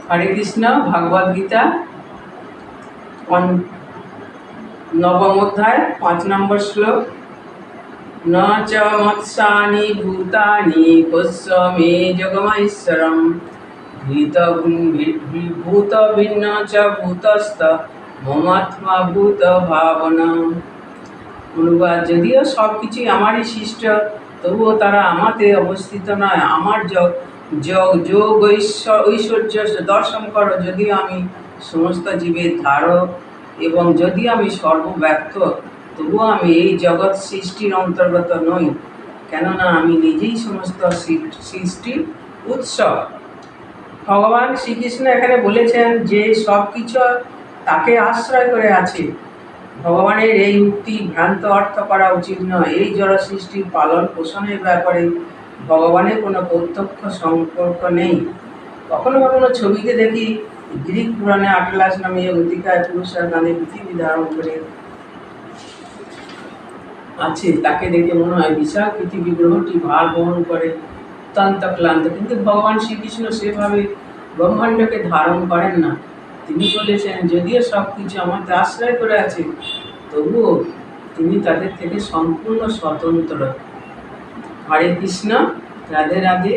হরে কৃষ্ণ। ভাগবত গীতা নবম অধ্যায় 5 নম্বর শ্লোক। ন চ মৎস্যানি ভূতানি পশ্য মে জগমৈশ্বরম ভূত ভিন্ন চ ভূতস্থ মমাত্মা ভূত ভাবনা। অনুবাদ: যদিও সব কিছুই আমারই সৃষ্ট, তবুও তারা আমাতে অবস্থিত নয়। আমার যোগ ঐশ্বর্য দর্শন করো। যদিও আমি সমস্ত জীবের ধারক এবং যদিও আমি সর্বব্যাপ্ত, তবুও আমি এই জগৎ সৃষ্টির অন্তর্গত নই, কেননা আমি নিজেই সমস্ত সৃষ্টির উৎস। ভগবান শ্রীকৃষ্ণ এখানে বলেছেন যে সব কিছু তাকে আশ্রয় করে আছে। ভগবানের এই উক্তি ভ্রান্ত অর্থ করা উচিত নয়। এই জড় সৃষ্টির পালন পোষণের ব্যাপারে ভগবানের কোনো প্রত্যক্ষ সম্পর্ক নেই। কখনো কখনো ছবিতে দেখি গ্রিক পুরাণে আটলাস নামে অতিকায় পুরুষের গানে পৃথিবী ধারণ করে আছে। তাকে দেখে মনে হয় বিশাল পৃথিবী গ্রহটি ভার বহন করে অত্যন্ত ক্লান্ত, কিন্তু ভগবান শ্রীকৃষ্ণ সেভাবে ব্রহ্মাণ্ডকে ধারণ করেন না। তিনি বলেছেন, যদিও সব কিছু আমাদের আশ্রয় করে আছে, তবুও তিনি তাদের থেকে সম্পূর্ণ স্বতন্ত্র। হরে কৃষ্ণ। রাধে রাধে।